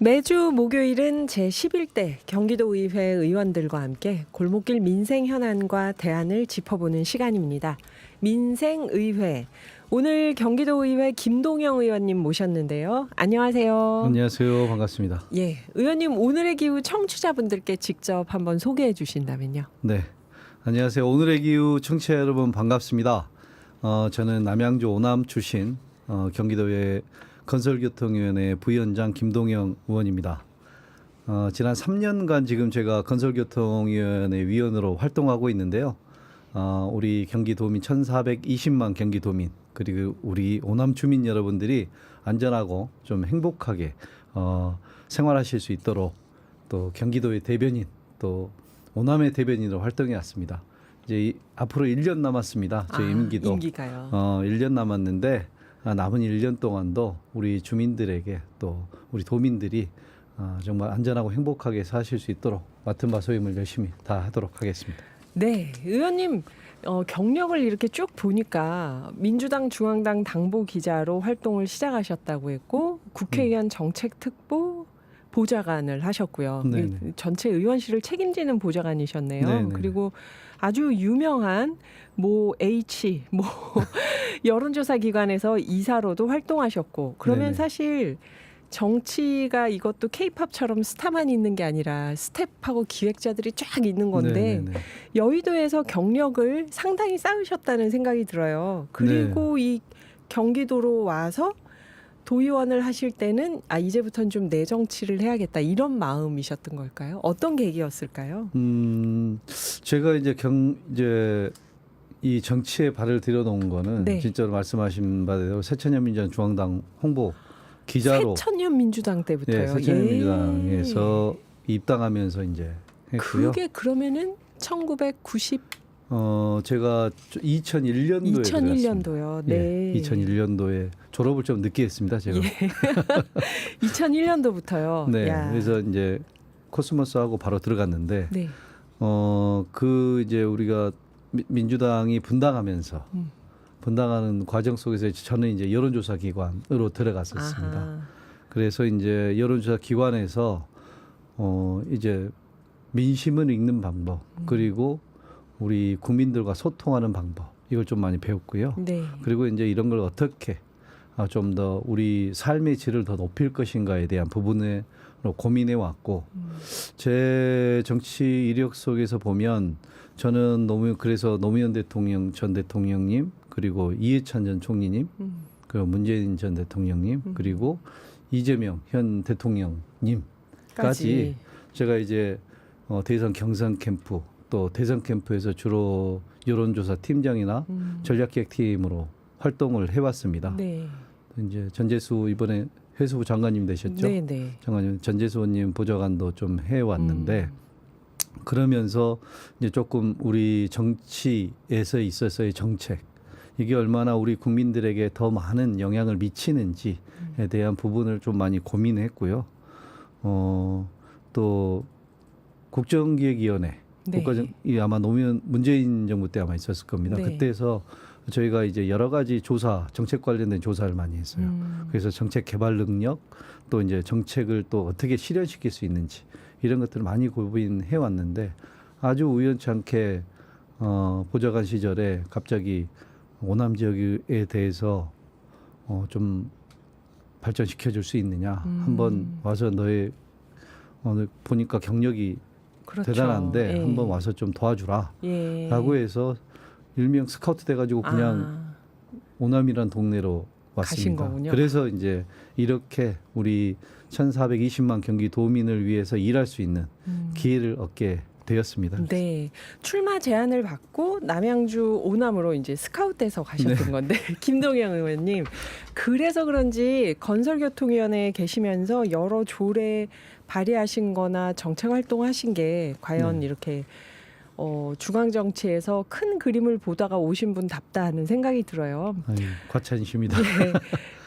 매주 목요일은 제11대 경기도의회 의원들과 함께 골목길 민생 현안과 대안을 짚어보는 시간입니다. 민생의회. 오늘 경기도의회 김동영 의원님 모셨는데요. 안녕하세요. 안녕하세요. 반갑습니다. 예, 의원님 오늘의 기후 청취자분들께 직접 한번 소개해 주신다면요. 네, 안녕하세요. 오늘의 기후 청취자 여러분 반갑습니다. 저는 남양주 오남 출신 경기도의 건설교통위원회 부위원장 김동영 의원입니다. 지난 3년간 지금 제가 건설교통위원회 위원으로 활동하고 있는데요. 우리 경기도민 1,420만 경기도민 그리고 우리 오남 주민 여러분들이 안전하고 좀 행복하게 생활하실 수 있도록 또 경기도의 대변인 또 오남의 대변인으로 활동해 왔습니다. 이제 앞으로 1년 남았습니다. 제 임기도. 임기가요. 1년 남았는데 남은 1년 동안도 우리 주민들에게 또 우리 도민들이 정말 안전하고 행복하게 사실 수 있도록 맡은 바 소임을 열심히 다하도록 하겠습니다. 네, 의원님 경력을 이렇게 쭉 보니까 민주당 중앙당 당보 기자로 활동을 시작하셨다고 했고 국회의원 정책특보 보좌관을 하셨고요. 네네. 전체 의원실을 책임지는 보좌관이셨네요. 네네. 그리고 아주 유명한 여론조사 기관에서 이사로도 활동하셨고 그러면 네네. 사실 정치가 이것도 케이팝처럼 스타만 있는 게 아니라 스텝하고 기획자들이 쫙 있는 건데 네네네. 여의도에서 경력을 상당히 쌓으셨다는 생각이 들어요. 그리고 이 경기도로 와서 도의원을 하실 때는 이제부터는 좀 내 정치를 해야겠다 이런 마음이셨던 걸까요? 어떤 계기였을까요? 제가 이제 이 정치에 발을 들여놓은 거는 네. 진짜로 말씀하신 바대로 새천년민주당 중앙당 홍보 기자로 새천년 민주당 때부터요. 예, 새천년 민주당에서 입당하면서 이제 했고요. 그게 그러면은 1990 제가 2001년도에 2001년도요. 네. 2001년도에 졸업을 좀 늦게 했습니다. 제가. 2001년도부터요. 네. 야. 그래서 이제 코스모스하고 바로 들어갔는데 네. 그 이제 우리가 민주당이 분당하면서 음. 분당하는 과정 속에서 저는 이제 여론조사 기관으로 들어갔었습니다. 아하. 그래서 이제 여론조사 기관에서 이제 민심을 읽는 방법 그리고 우리 국민들과 소통하는 방법 이걸 좀 많이 배웠고요. 네. 그리고 이제 이런 걸 어떻게 좀 더 우리 삶의 질을 더 높일 것인가에 대한 부분으로 고민해 왔고 제 정치 이력 속에서 보면 저는 그래서 노무현 대통령 전 대통령님 그리고 이해찬 전 총리님 그리고 문재인 전 대통령님 그리고 이재명 현 대통령님까지 제가 이제 대선 경선 캠프 또 대선 캠프에서 주로 여론조사 팀장이나 전략기획팀으로 활동을 해왔습니다. 네. 이제 전재수 이번에 해수부 장관님 되셨죠? 네, 네. 장관님 전재수 의원님 보좌관도 좀 해왔는데 그러면서 이제 조금 우리 정치에서 있어서의 정책 이게 얼마나 우리 국민들에게 더 많은 영향을 미치는지에 대한 부분을 좀 많이 고민했고요. 또 국정기획위원회 네. 이 아마 노무현 문재인 정부 때 아마 있었을 겁니다. 네. 그때에서 저희가 이제 여러 가지 정책 관련된 조사를 많이 했어요. 그래서 정책 개발 능력 또 이제 정책을 또 어떻게 실현시킬 수 있는지 이런 것들을 많이 고민해 왔는데 아주 우연치 않게 보좌관 시절에 갑자기 오남 지역에 대해서 좀 발전시켜 줄 수 있느냐 한번 와서 너의 오늘 보니까 경력이 그렇죠. 대단한데 예. 한번 와서 좀 도와주라 예. 라고 해서 일명 스카우트 돼가지고 그냥 오남이란 동네로 가신 왔습니다. 거군요. 그래서 이제 이렇게 우리 1,420만 경기도민을 위해서 일할 수 있는 기회를 얻게 되었습니다. 네. 출마 제안을 받고 남양주 오남으로 이제 스카우트해서 가셨던 건데 김동영 의원님 그래서 그런지 건설교통위원회에 계시면서 여러 조례 발의하신 거나 정책 활동하신 게 과연 이렇게 중앙 정치에서 큰 그림을 보다가 오신 분답다 하는 생각이 들어요. 아유, 과찬이십니다. 네.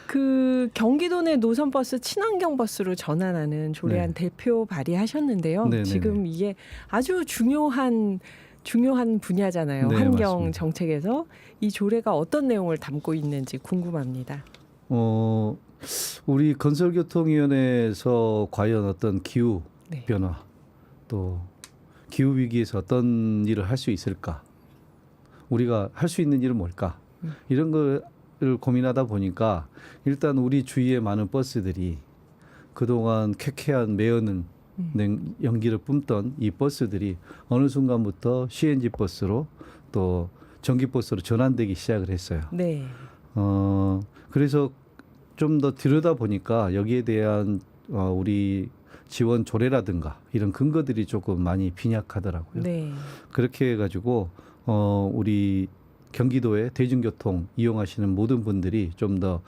그 경기도 내 노선버스 친환경 버스로 전환하는 조례안 대표 발의하셨는데요. 네네네. 지금 이게 아주 중요한 분야잖아요. 네, 환경 맞습니다. 정책에서 이 조례가 어떤 내용을 담고 있는지 궁금합니다. 우리 건설교통위원회에서 과연 어떤 기후 네. 변화 또 기후 위기에서 어떤 일을 할 수 있을까? 우리가 할 수 있는 일은 뭘까? 이런 거를 고민하다 보니까 일단 우리 주위에 많은 버스들이 그동안 쾌쾌한 매어는 연기를 뿜던 이 버스들이 어느 순간부터 CNG 버스로 또 전기 버스로 전환되기 시작을 했어요. 네. 그래서 좀 더 들여다 보니까 여기에 대한 우리 지원 조례라든가 이런 근거들이 조금 많이 빈약하더라고요. 네. 그렇게 해가지고 우리 경기도의 대중교통 이용하시는 모든 분들이 좀 더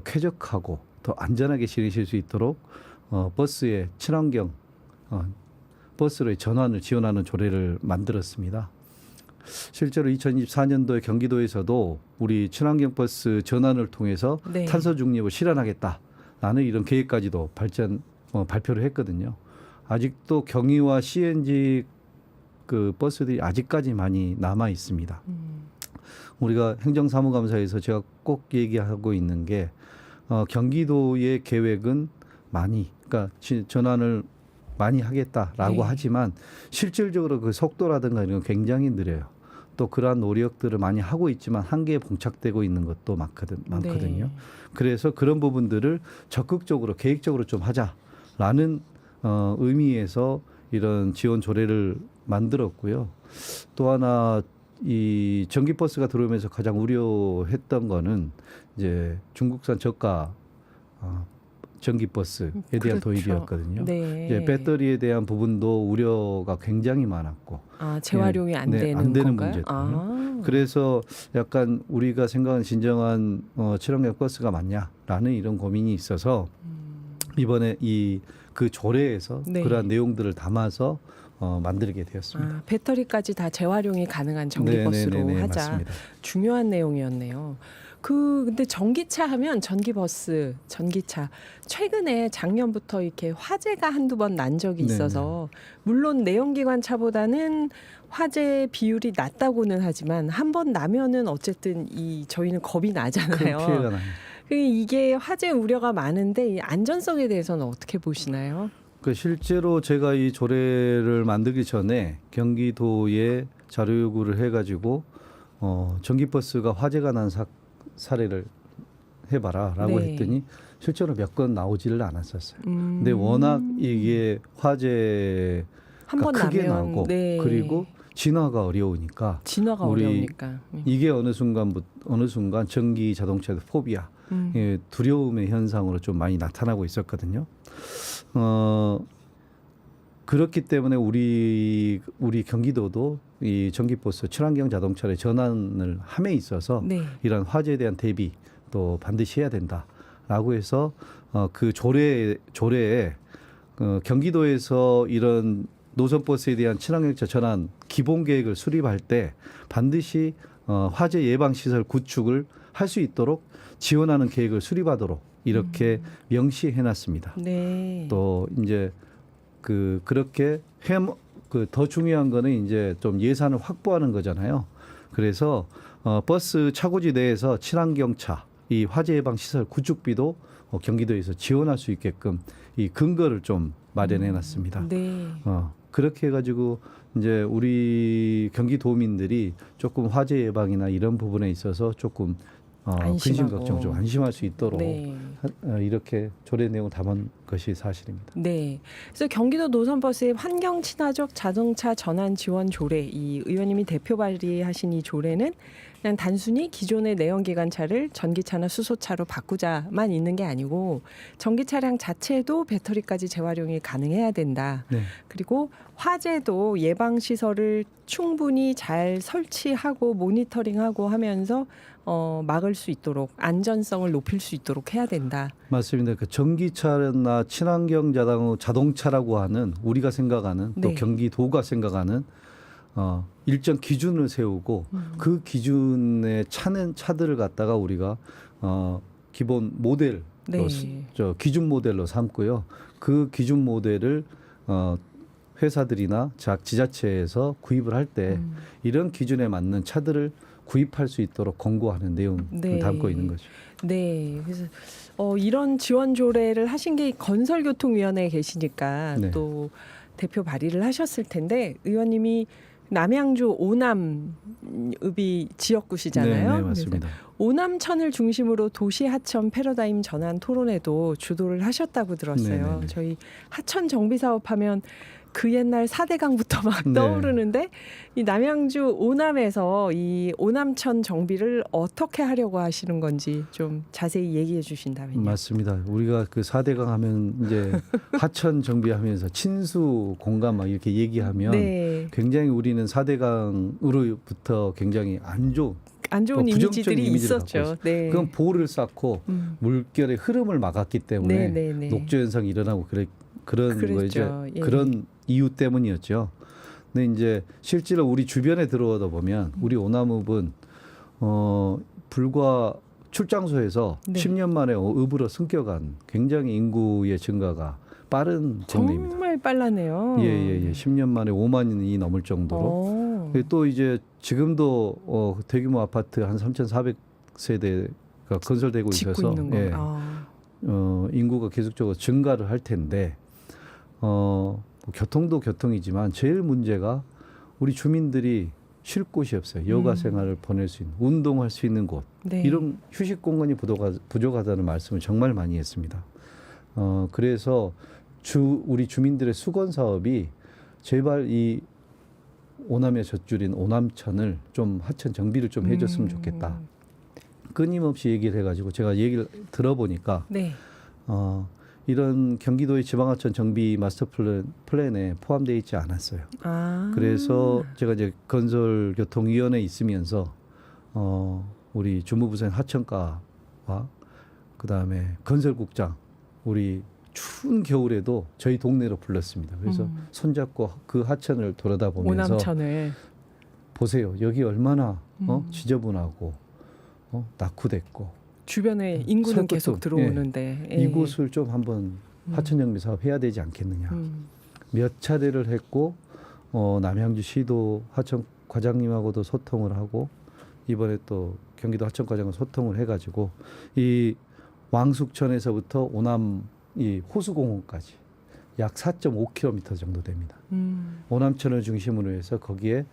쾌적하고 더 안전하게 지내실 수 있도록 버스의 친환경 버스로의 전환을 지원하는 조례를 만들었습니다. 실제로 2024년도에 경기도에서도 우리 친환경 버스 전환을 통해서 네. 탄소 중립을 실현하겠다라는 이런 계획까지도 발표를 했거든요. 아직도 경유와 CNG 그 버스들이 아직까지 많이 남아 있습니다. 우리가 행정사무감사에서 제가 꼭 얘기하고 있는 게 경기도의 계획은 그러니까 전환을 많이 하겠다라고 네. 하지만 실질적으로 그 속도라든가 이런 건 굉장히 느려요. 또 그러한 노력들을 많이 하고 있지만 한계에 봉착되고 있는 것도 많거든요. 네. 그래서 그런 부분들을 적극적으로 계획적으로 좀 하자라는 의미에서 이런 지원 조례를 만들었고요. 또 하나 이 전기버스가 들어오면서 가장 우려했던 거는 이제 중국산 저가 전기버스에 대한 그렇죠. 도입이었거든요. 네. 이제 배터리에 대한 부분도 우려가 굉장히 많았고 재활용이 안 되는 안 되는 건가요? 문제들. 그래서 약간 우리가 생각하는 진정한 친환경 버스가 맞냐라는 이런 고민이 있어서 이번에 그 조례에서 네. 그러한 내용들을 담아서 만들게 되었습니다. 배터리까지 다 재활용이 가능한 전기버스로 네네네네, 하자. 맞습니다. 중요한 내용이었네요. 근데 전기차 하면 전기버스, 전기차 최근에 작년부터 이렇게 화재가 한두 번 난 적이 네네. 있어서 물론 내연기관 차보다는 화재 비율이 낮다고는 하지만 한 번 나면은 어쨌든 저희는 겁이 큰 나잖아요. 피해가 나요. 이게 화재 우려가 많은데 이 안전성에 대해서는 어떻게 보시나요? 실제로 제가 이 조례를 만들기 전에 경기도에 자료 요구를 해가지고 전기버스가 화재가 난 사례를 해봐라라고 네. 했더니 실제로 몇 건 나오지를 않았었어요. 음. 근데 워낙 이게 화재가 한번 크게 나면, 나고 네. 그리고 진화가 어려우니까 진화가 우리 어려우니까. 이게 어느 순간 전기 자동차의 포비아, 두려움의 현상으로 좀 많이 나타나고 있었거든요. 그렇기 때문에 우리 경기도도 이 전기버스 친환경 자동차의 전환을 함에 있어서 네. 이런 화재에 대한 대비 또 반드시 해야 된다라고 해서 그 조례에 경기도에서 이런 노선버스에 대한 친환경차 전환 기본 계획을 수립할 때 반드시 화재 예방 시설 구축을 할 수 있도록 지원하는 계획을 수립하도록 이렇게 명시해놨습니다. 네. 또 이제 그렇게 더 중요한 거는 이제 좀 예산을 확보하는 거잖아요. 그래서 버스 차고지 내에서 친환경차 이 화재 예방 시설 구축비도 경기도에서 지원할 수 있게끔 이 근거를 좀 마련해놨습니다. 네. 그렇게 해가지고 이제 우리 경기도민들이 조금 화재 예방이나 이런 부분에 있어서 조금 근심 안심하고. 걱정 좀 안심할 수 있도록 네. 이렇게 조례 내용을 담은 것이 사실입니다. 네. 그래서 경기도 노선버스의 환경 친화적 자동차 전환 지원 조례, 이 의원님이 대표 발의하신 이 조례는 그냥 단순히 기존의 내연기관차를 전기차나 수소차로 바꾸자만 있는 게 아니고 전기 차량 자체도 배터리까지 재활용이 가능해야 된다. 네. 그리고 화재도 예방 시설을 충분히 잘 설치하고 모니터링하고 하면서 막을 수 있도록 안전성을 높일 수 있도록 해야 된다. 맞습니다. 그 전기차나 친환경 자동차라고 하는 우리가 생각하는 또 네. 경기도가 생각하는 일정 기준을 세우고 그 기준에 차는 차들을 갖다가 우리가 기본 모델로 네. 기준 모델로 삼고요. 그 기준 모델을 회사들이나 지자체에서 구입을 할 때 이런 기준에 맞는 차들을 구입할 수 있도록 권고하는 내용을 네. 담고 있는 거죠. 네. 그래서 이런 지원 조례를 하신 게 건설교통위원회에 계시니까 네. 또 대표 발의를 하셨을 텐데 의원님이 남양주 오남읍이 지역구시잖아요. 네, 맞습니다. 오남천을 중심으로 도시 하천 패러다임 전환 토론회도 주도를 하셨다고 들었어요. 네네네. 저희 하천 정비 사업하면 그 옛날 4대강부터 막 네. 떠오르는데 이 남양주 오남에서 이 오남천 정비를 어떻게 하려고 하시는 건지 좀 자세히 얘기해 주신다면요. 맞습니다. 우리가 그 4대강 하면 이제 하천 정비하면서 친수 공감 막 이렇게 얘기하면 네. 굉장히 우리는 4대강으로부터 굉장히 안 좋은 좋은 부정적인 이미지들이 이미지를 있었죠. 갖고 네. 그건 보를 쌓고 물결의 흐름을 막았기 때문에 네네네. 녹조 현상이 일어나고 그런 그랬죠. 거죠. 예. 그런 이유 때문이었죠. 근데 이제 실제로 우리 주변에 들어오다 보면 우리 오남읍은 불과 출장소에서 네. 10년 만에 읍으로 승격한 굉장히 인구의 증가가 빠른 동네입니다. 정말 빨라네요. 예. 10년 만에 5만이 넘을 정도로. 또 이제 지금도 대규모 아파트 한 3,400세대가 건설되고 짓고 있어서 있는 거. 예, 인구가 계속적으로 증가를 할 텐데 뭐 교통도 교통이지만 제일 문제가 우리 주민들이 쉴 곳이 없어요. 여가 생활을 보낼 수 있는, 운동할 수 있는 곳. 네. 이런 휴식 공간이 부족하다는 말씀을 정말 많이 했습니다. 그래서 우리 주민들의 수건 사업이 제발 이 오남의 젖줄인 오남천을 좀 하천 정비를 좀 해줬으면 좋겠다. 끊임없이 얘기를 해가지고 제가 얘기를 들어보니까 네. 이런 경기도의 지방하천 정비 마스터 플랜에 포함되어 있지 않았어요. 그래서 제가 이제 건설교통위원회에 있으면서 우리 주무부서인 하천과와 그다음에 건설국장 우리 추운 겨울에도 저희 동네로 불렀습니다. 그래서 손잡고 그 하천을 돌아다 보면서 오남천을 보세요. 여기 얼마나 지저분하고 낙후됐고 주변에 인구는 살 계속 것도, 들어오는데 예. 이곳을 좀 한번 하천 정비 사업 해야 되지 않겠느냐. 몇 차례를 했고 남양주 시도 하천 과장님하고도 소통을 하고 이번에 또 경기도 하천과장과 소통을 해가지고 이 왕숙천에서부터 오남 이 호수공원까지 약 4.5km 정도 됩니다. 오남천을 중심으로 해서 거기에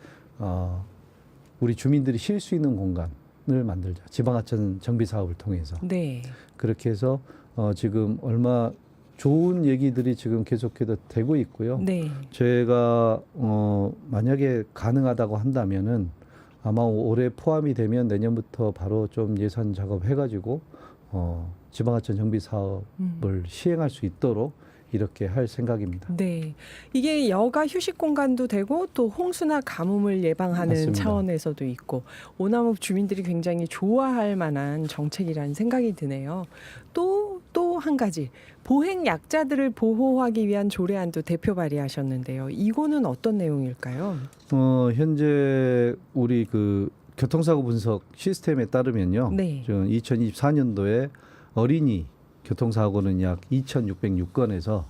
우리 주민들이 쉴 수 있는 공간을 만들자. 지방하천 정비 사업을 통해서. 네. 그렇게 해서 지금 얼마 좋은 얘기들이 지금 계속해서 되고 있고요. 네. 제가 만약에 가능하다고 한다면은 아마 올해 포함이 되면 내년부터 바로 좀 예산 작업해가지고 지방하천 정비 사업을 시행할 수 있도록 이렇게 할 생각입니다. 네. 이게 여가 휴식 공간도 되고 또 홍수나 가뭄을 예방하는 맞습니다. 차원에서도 있고 오남읍 주민들이 굉장히 좋아할 만한 정책이라는 생각이 드네요. 또 한 가지 보행 약자들을 보호하기 위한 조례안도 대표 발의하셨는데요. 이거는 어떤 내용일까요? 현재 우리 그 교통사고 분석 시스템에 따르면요. 네. 2024년도에 어린이 교통사고는 약 2,606건에서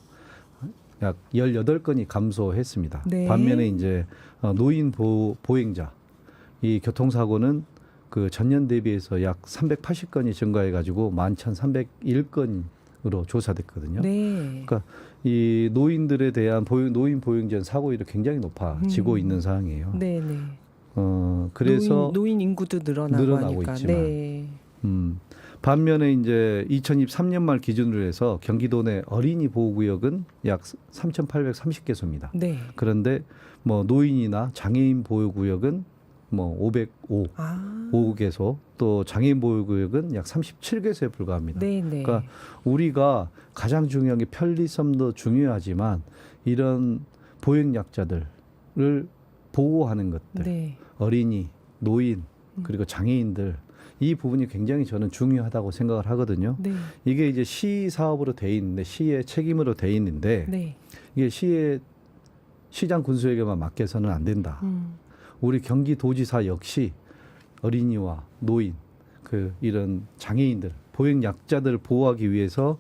약 18건이 감소했습니다. 네. 반면에 이제 노인 보행자 이 교통사고는 그 전년 대비해서 약 380건이 증가해가지고 11,301건으로 조사됐거든요. 네. 그러니까 이 노인들에 대한 노인 보행전 사고율이 굉장히 높아지고 있는 상황이에요. 네네. 그래서 노인 인구도 늘어나고 하니까. 있지만 네. 반면에 이제 2023년 말 기준으로 해서 경기도 내 어린이 보호구역은 약 3,830개소입니다. 네. 그런데 뭐 노인이나 장애인 보호구역은 뭐 505개소, 또 장애인 보호구역은 약 37개소에 불과합니다. 네네. 그러니까 우리가 가장 중요한 게 편리성도 중요하지만 이런 보행약자들을 보호하는 것들, 네. 어린이, 노인, 그리고 장애인들 이 부분이 굉장히 저는 중요하다고 생각을 하거든요. 네. 이게 이제 시 사업으로 돼 있는데 시의 책임으로 돼 있는데 네. 이게 시장 군수에게만 맡겨서는 안 된다. 우리 경기도지사 역시 어린이와 노인, 이런 장애인들, 보행 약자들을 보호하기 위해서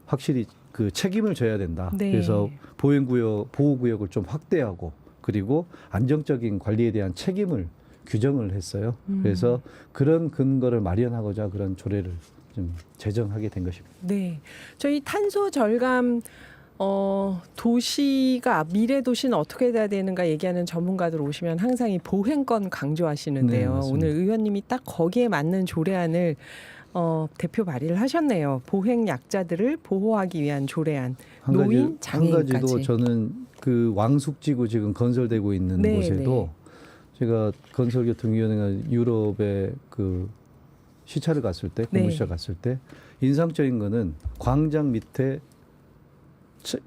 확실히 그 책임을 져야 된다. 네. 그래서 보호구역을 좀 확대하고 그리고 안정적인 관리에 대한 책임을 규정을 했어요. 그래서 그런 근거를 마련하고자 그런 조례를 좀 제정하게 된 것입니다. 네. 저희 탄소 절감 도시가 미래 도시는 어떻게 돼야 되는가 얘기하는 전문가들 오시면 항상 이 보행권 네, 강조하시는데요. 맞습니다. 오늘 의원님이 딱 거기에 맞는 조례안을 대표 발의를 하셨네요. 보행 약자들을 보호하기 위한 조례안. 노인, 한 장애인까지. 가지도 저는 그 왕숙지구 지금 건설되고 있는 네, 곳에도 네. 제가 건설교통위원회가 유럽에 그 시차를 갔을 때, 공부시차 네. 갔을 때 인상적인 거는 광장 밑에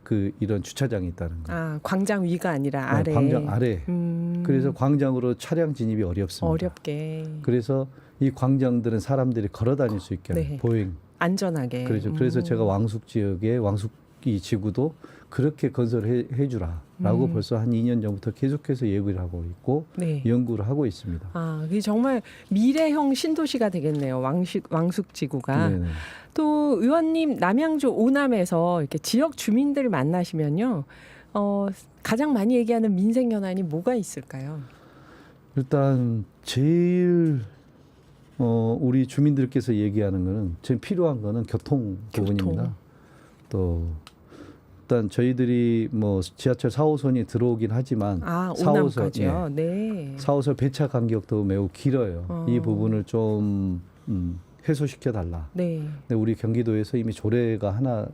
그 이런 주차장이 있다는 거예요. 아, 광장 위가 아니라 아래. 광장 아래. 음, 그래서 광장으로 차량 진입이 어렵습니다. 어렵게 그래서 이 광장들은 사람들이 걸어 다닐 수 있게 하는 네. 보행. 안전하게. 그래서 제가 왕숙 지역에 왕숙이 지구도 그렇게 건설해 주라라고 벌써 한 2년 전부터 계속해서 얘기를 하고 있고 네. 연구를 하고 있습니다. 아, 그게 정말 미래형 신도시가 되겠네요. 왕숙 지구가. 네네. 또 의원님 남양주 오남에서 이렇게 지역 주민들 만나시면요. 가장 많이 얘기하는 민생 현안이 뭐가 있을까요? 일단 제일 우리 주민들께서 얘기하는 거는 제일 필요한 거는 교통 부분입니다. 또 일단 저희들이 뭐 지하철 4호선이 들어오긴 하지만 아, 4호선, 오남까지요. 네. 4호선 배차 간격도 매우 길어요. 이 부분을 좀 해소시켜 달라. 네. 근데 우리 경기도에서 이미 조례가 하나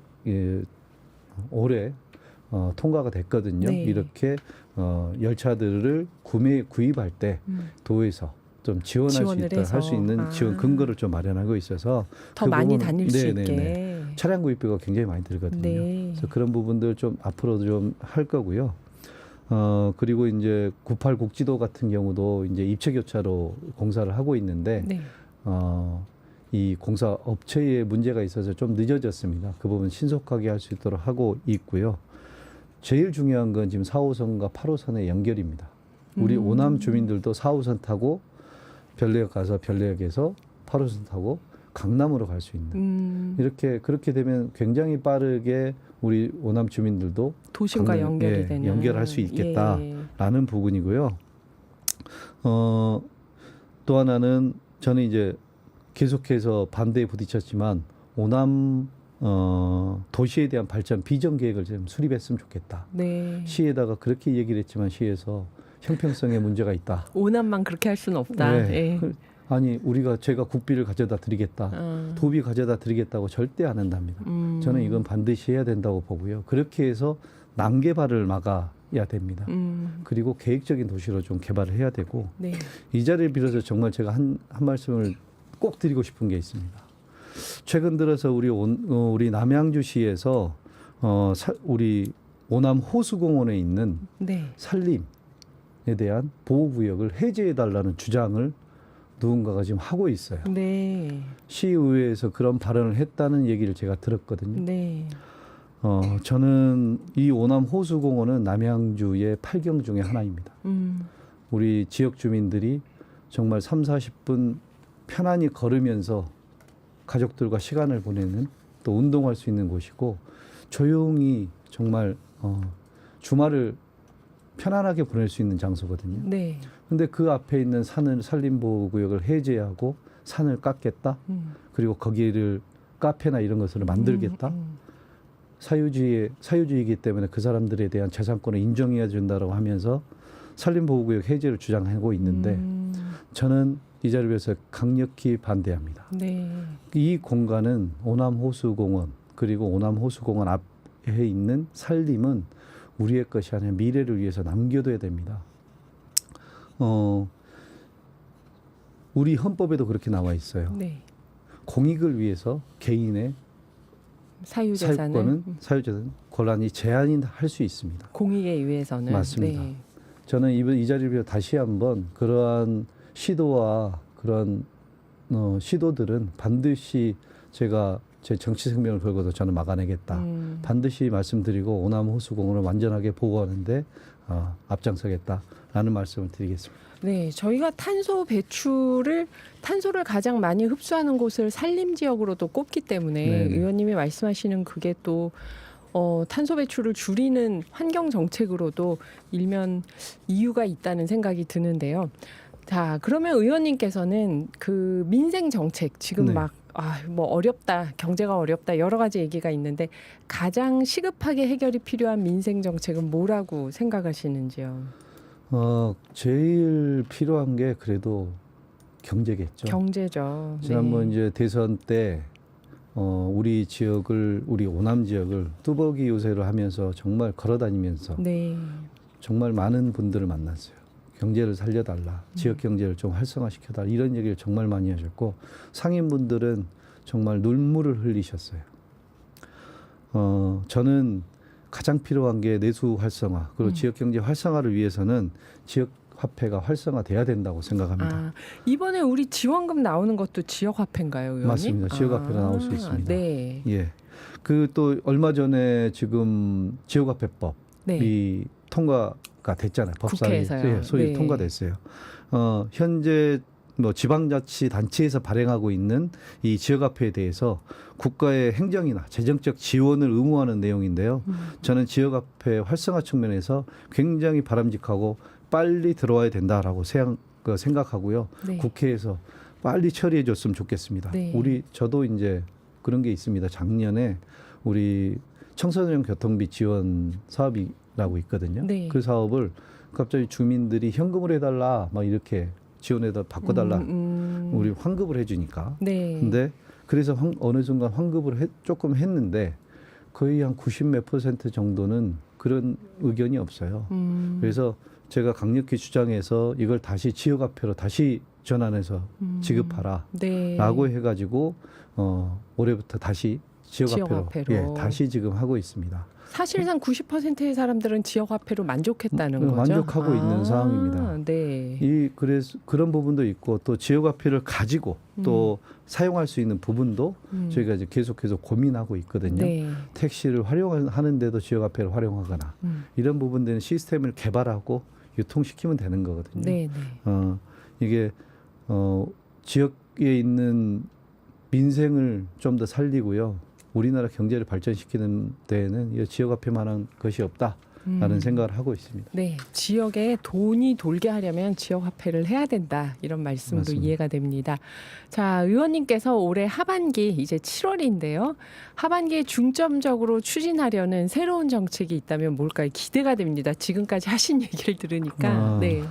올해 통과가 됐거든요. 네. 이렇게 열차들을 구입할 때 도에서 좀 지원할 수 지원을 있다 해서. 할 수 있는 지원 근거를 좀 마련하고 있어서 더 그 많이 부분- 다닐 수 네네네. 있게. 차량 구입비가 굉장히 많이 들거든요. 네. 그래서 그런 부분들 좀 앞으로도 좀 할 거고요. 그리고 이제 98 국지도 같은 경우도 이제 입체 교차로 공사를 하고 있는데 네. 이 공사 업체에 문제가 있어서 좀 늦어졌습니다. 그 부분 신속하게 할 수 있도록 하고 있고요. 제일 중요한 건 지금 4호선과 8호선의 연결입니다. 우리 오남 주민들도 4호선 타고 별내역 가서 별내역에서 8호선 타고 강남으로 갈 수 있는 그렇게 되면 굉장히 빠르게 우리 오남 주민들도 도심과 강남, 연결이 되는. 연결할 수 있겠다라는 예. 부분이고요. 또 하나는 저는 이제 계속해서 반대에 부딪혔지만 오남 도시에 대한 발전 비전 계획을 좀 수립했으면 좋겠다. 네. 시에다가 그렇게 얘기를 했지만 시에서 형평성에 문제가 있다. 오남만 그렇게 할 수는 없다. 네. 예. 아니 제가 국비를 가져다 드리겠다. 도비 가져다 드리겠다고 절대 안 한답니다. 저는 이건 반드시 해야 된다고 보고요. 그렇게 해서 난개발을 막아야 됩니다. 그리고 계획적인 도시로 좀 개발을 해야 되고 네. 이 자리를 빌어서 정말 제가 한 말씀을 꼭 드리고 싶은 게 있습니다. 최근 들어서 우리 남양주시에서 우리 오남 호수공원에 있는 네. 산림에 대한 보호구역을 해제해달라는 주장을 누군가가 지금 하고 있어요. 네. 시의회에서 그런 발언을 했다는 얘기를 제가 들었거든요. 네. 저는 이 오남 호수공원은 남양주의 8경 중에 하나입니다. 우리 지역 주민들이 정말 3, 40분 편안히 걸으면서 가족들과 시간을 보내는 또 운동할 수 있는 곳이고 조용히 정말 주말을 편안하게 보낼 수 있는 장소거든요. 네. 근데 그 앞에 있는 산림보호구역을 해제하고 산을 깎겠다. 그리고 거기를 카페나 이런 것을 만들겠다. 사유주의이기 때문에 그 사람들에 대한 재산권을 인정해야 된다고 하면서 산림보호구역 해제를 주장하고 있는데 저는 이 자리를 위해서 강력히 반대합니다. 네. 이 공간은 오남호수공원 그리고 오남호수공원 앞에 있는 산림은 우리의 것이 아니라 미래를 위해서 남겨둬야 됩니다. 우리 헌법에도 그렇게 나와 있어요. 네. 공익을 위해서 개인의 사유권은 권한이 제한할 수 있습니다. 공익에 의해서는 맞습니다. 네. 저는 이 자리를 위해 다시 한번 그러한 시도와 그런 시도들은 반드시 제가 제 정치 생명을 걸고도 저는 막아내겠다. 반드시 말씀드리고 오남 호수공원을 완전하게 보호하는데 앞장서겠다라는 말씀을 드리겠습니다. 네, 저희가 탄소를 가장 많이 흡수하는 곳을 산림 지역으로도 꼽기 때문에 네네. 의원님이 말씀하시는 그게 또 탄소 배출을 줄이는 환경 정책으로도 일면 이유가 있다는 생각이 드는데요. 자, 그러면 의원님께서는 그 민생 정책 지금 네. 막 뭐 어렵다, 경제가 어렵다 여러 가지 얘기가 있는데 가장 시급하게 해결이 필요한 민생 정책은 뭐라고 생각하시는지요? 제일 필요한 게 그래도 경제겠죠. 경제죠. 지난번 네. 이제 대선 때 우리 지역을 우리 오남 지역을 뚜벅이 요새를 하면서 정말 걸어다니면서 네. 정말 많은 분들을 만났어요. 경제를 살려달라, 지역 경제를 좀 활성화시켜달라 이런 얘기를 정말 많이 하셨고 상인분들은 정말 눈물을 흘리셨어요. 저는 가장 필요한 게 내수 활성화 그리고 지역 경제 활성화를 위해서는 지역 화폐가 활성화돼야 된다고 생각합니다. 이번에 우리 지원금 나오는 것도 지역 화폐인가요, 의원님? 맞습니다. 지역 화폐로 나올 수 있습니다. 네. 예. 그 또 얼마 전에 지금 지역화폐법이 네. 통과가 됐잖아요. 법사위 국회에서요. 소위 네. 통과됐어요. 현재 뭐 지방자치단체에서 발행하고 있는 이 지역화폐에 대해서 국가의 행정이나 재정적 지원을 의무화하는 내용인데요. 저는 지역화폐 활성화 측면에서 굉장히 바람직하고 빨리 들어와야 된다라고 생각하고요. 네. 국회에서 빨리 처리해 줬으면 좋겠습니다. 네. 저도 이제 그런 게 있습니다. 작년에 우리 청소년 교통비 지원 사업이라고 있거든요. 네. 그 사업을 갑자기 주민들이 현금을 해달라 막 이렇게 지원해다 바꿔달라 우리 환급을 해주니까. 네. 근데 그래서 어느 순간 환급을 조금 했는데 거의 한 90몇 % 정도는 그런 의견이 없어요. 그래서 제가 강력히 주장해서 이걸 다시 지역화폐로 다시 전환해서 지급하라 네. 라고 해가지고 올해부터 다시 지역화폐로 지역화폐로. 다시 지금 하고 있습니다. 사실상 90%의 사람들은 지역 화폐로 만족했다는 거죠. 만족하고 있는 상황입니다. 네. 그래서 그런 부분도 있고 또 지역화폐를 가지고 또 사용할 수 있는 부분도 저희가 이제 계속해서 고민하고 있거든요. 네. 택시를 활용하는데도 지역화폐를 활용하거나 이런 부분들은 시스템을 개발하고 유통시키면 되는 거거든요. 네. 네. 이게 지역에 있는 민생을 좀 더 살리고요. 우리나라 경제를 발전시키는 데에는 이 지역화폐만한 것이 없다라는 생각을 하고 있습니다. 네, 지역에 돈이 돌게 하려면 지역 화폐를 해야 된다 이런 말씀도 맞습니다. 이해가 됩니다. 자, 의원님께서 올해 하반기 이제 7월인데요. 하반기에 중점적으로 추진하려는 새로운 정책이 있다면 뭘까요? 기대가 됩니다. 지금까지 하신 얘기를 들으니까. 네.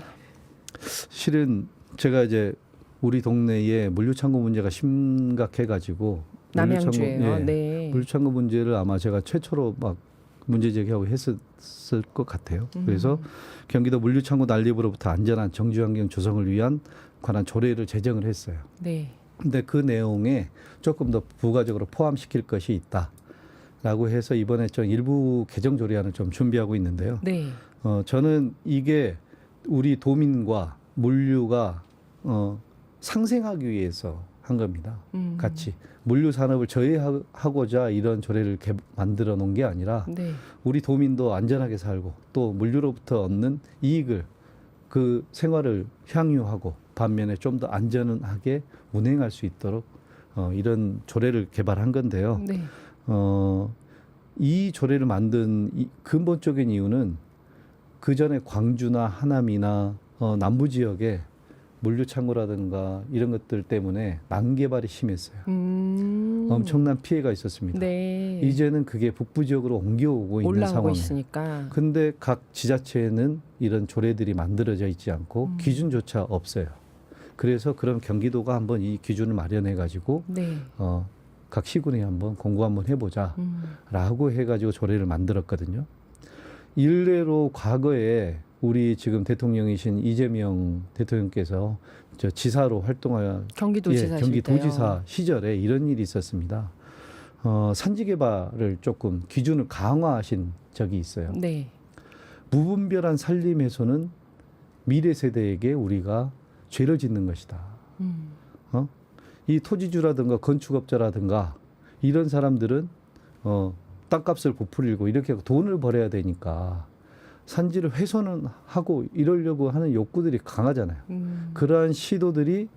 실은 제가 이제 우리 동네에 물류창고 문제가 심각해가지고 남양주예요. 네. 물류창고 문제를 아마 제가 최초로 막 문제 제기하고 했었을 것 같아요. 그래서 경기도 물류창고 난립으로부터 안전한 정주환경 조성을 위한 관한 조례를 제정을 했어요. 네. 근데 그 내용에 조금 더 부가적으로 포함시킬 것이 있다라고 해서 이번에 좀 일부 개정 조례안을 좀 준비하고 있는데요. 네. 저는 이게 우리 도민과 물류가 상생하기 위해서 한 겁니다. 같이 물류 산업을 저해하고자 이런 조례를 만들어 놓은 게 아니라 네. 우리 도민도 안전하게 살고 또 물류로부터 얻는 이익을 그 생활을 향유하고 반면에 좀 더 안전하게 운행할 수 있도록 이런 조례를 개발한 건데요. 네. 이 조례를 만든 근본적인 이유는 그 전에 광주나 하남이나 남부 지역에 물류 창고라든가 이런 것들 때문에 난개발이 심했어요. 엄청난 피해가 있었습니다. 네. 이제는 그게 북부 지역으로 옮겨오고 있는 올라오고 상황이에요. 있으니까. 근데 각 지자체에는 이런 조례들이 만들어져 있지 않고 기준조차 없어요. 그래서 그럼 경기도가 한번 이 기준을 마련해 가지고 네. 각 시군에 한번 공고 한번 해보자라고 해가지고 조례를 만들었거든요. 일례로 과거에 우리 지금 대통령이신 이재명 대통령께서 지사로 활동한 경기도지사 경기도지사 시절에 이런 일이 있었습니다. 산지 개발을 조금 기준을 강화하신 적이 있어요. 네. 무분별한 산림 훼손은 미래 세대에게 우리가 죄를 짓는 것이다. 이 토지주라든가 건축업자라든가 이런 사람들은 땅값을 부풀리고 이렇게 돈을 벌어야 되니까 산지를 훼손은 하고 이러려고 하는 욕구들이 강하잖아요. 그러한 시도들이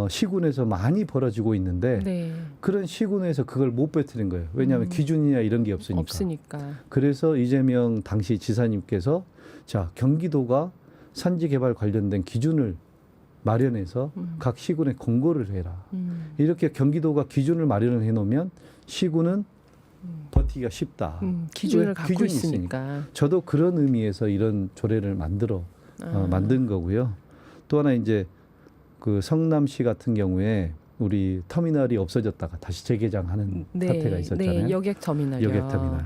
시군에서 많이 벌어지고 있는데 네. 그런 시군에서 그걸 못 뱉는 거예요. 왜냐하면 기준이나 이런 게 없으니까. 그래서 이재명 당시 지사님께서 자 경기도가 산지 개발 관련된 기준을 마련해서 각 시군에 공고를 해라. 이렇게 경기도가 기준을 마련을 해놓으면 시군은 버티기가 쉽다. 기준을 왜? 갖고 기준이 있으니까. 저도 그런 의미에서 이런 조례를 만든 거고요. 또 하나 이제 그 성남시 같은 경우에 우리 터미널이 없어졌다가 다시 재개장하는 사태가 있었잖아요. 네, 여객 터미널이요. 여객 터미널.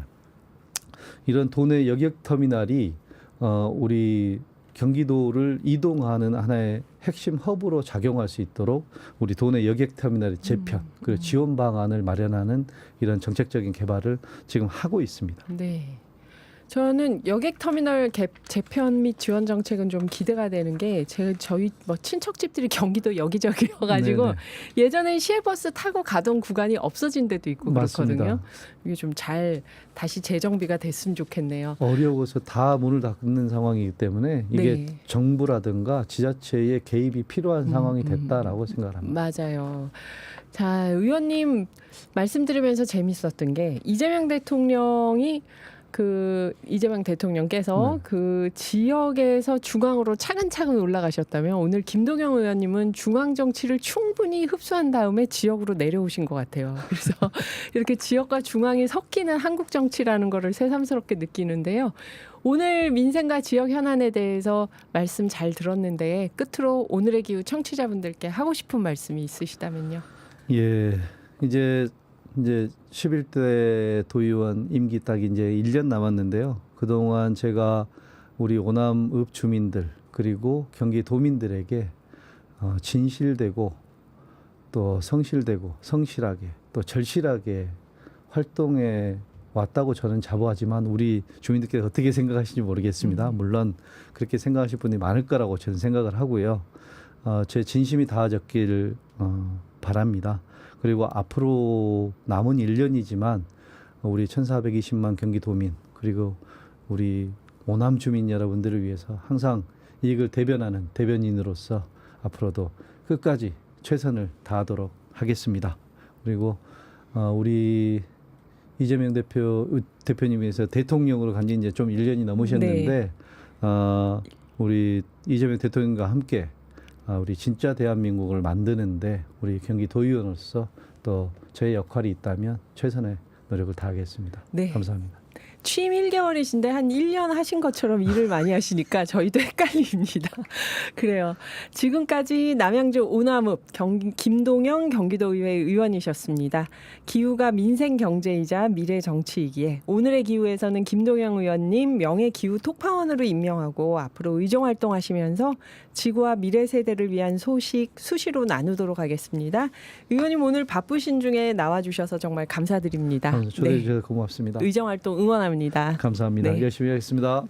이런 도내 여객 터미널이 우리 경기도를 이동하는 하나의 핵심 허브로 작용할 수 있도록 우리 도내 여객 터미널의 재편 그리고 지원 방안을 마련하는 이런 정책적인 개발을 지금 하고 있습니다. 네. 저는 여객 터미널 재편 및 지원 정책은 좀 기대가 되는 게 저희 뭐 친척집들이 경기도 여기저기여가지고 네네. 예전에 시외버스 타고 가던 구간이 없어진 데도 있고 맞습니다. 그렇거든요. 이게 좀 잘 다시 재정비가 됐으면 좋겠네요. 어려워서 다 문을 닫는 상황이기 때문에 이게 네. 정부라든가 지자체의 개입이 필요한 상황이 됐다라고 생각을 합니다. 맞아요. 자, 의원님 말씀 들으면서 재밌었던 게 이재명 대통령께서 그 지역에서 중앙으로 차근차근 올라가셨다면 오늘 김동영 의원님은 중앙 정치를 충분히 흡수한 다음에 지역으로 내려오신 것 같아요. 그래서 이렇게 지역과 중앙이 섞이는 한국 정치라는 거를 새삼스럽게 느끼는데요. 오늘 민생과 지역 현안에 대해서 말씀 잘 들었는데 끝으로 오늘의 기후 청취자분들께 하고 싶은 말씀이 있으시다면요. 예, 이제 11대 도의원 임기 딱 이제 1년 남았는데요. 그동안 제가 우리 오남읍 주민들 그리고 경기도민들에게 진실되고 또 성실되고 성실하게 또 절실하게 활동해 왔다고 저는 자부하지만 우리 주민들께서 어떻게 생각하시는지 모르겠습니다. 물론 그렇게 생각하실 분이 많을 거라고 저는 생각을 하고요. 제 진심이 다져지기를 바랍니다. 그리고 앞으로 남은 1년이지만 우리 1420만 경기도민 그리고 우리 오남 주민 여러분들을 위해서 항상 이익을 대변하는 대변인으로서 앞으로도 끝까지 최선을 다하도록 하겠습니다. 그리고 우리 이재명 대표님에서 대통령으로 간 지 이제 좀 1년이 넘으셨는데 우리 이재명 대통령과 함께 우리 진짜 대한민국을 만드는데 우리 경기도의원으로서 또 저의 역할이 있다면 최선의 노력을 다하겠습니다. 네. 감사합니다. 취임 1개월이신데 한 1년 하신 것처럼 일을 많이 하시니까 저희도 헷갈립니다. 그래요. 지금까지 남양주 오남읍 김동영 경기도의회 의원이셨습니다. 기후가 민생 경제이자 미래 정치이기에 오늘의 기후에서는 김동영 의원님 명예기후 톡파원으로 임명하고 앞으로 의정활동하시면서 지구와 미래 세대를 위한 소식 수시로 나누도록 하겠습니다. 의원님 오늘 바쁘신 중에 나와주셔서 정말 감사드립니다. 초대해 주셔서 고맙습니다. 의정활동 응원합니다. 감사합니다. 네. 열심히 하겠습니다.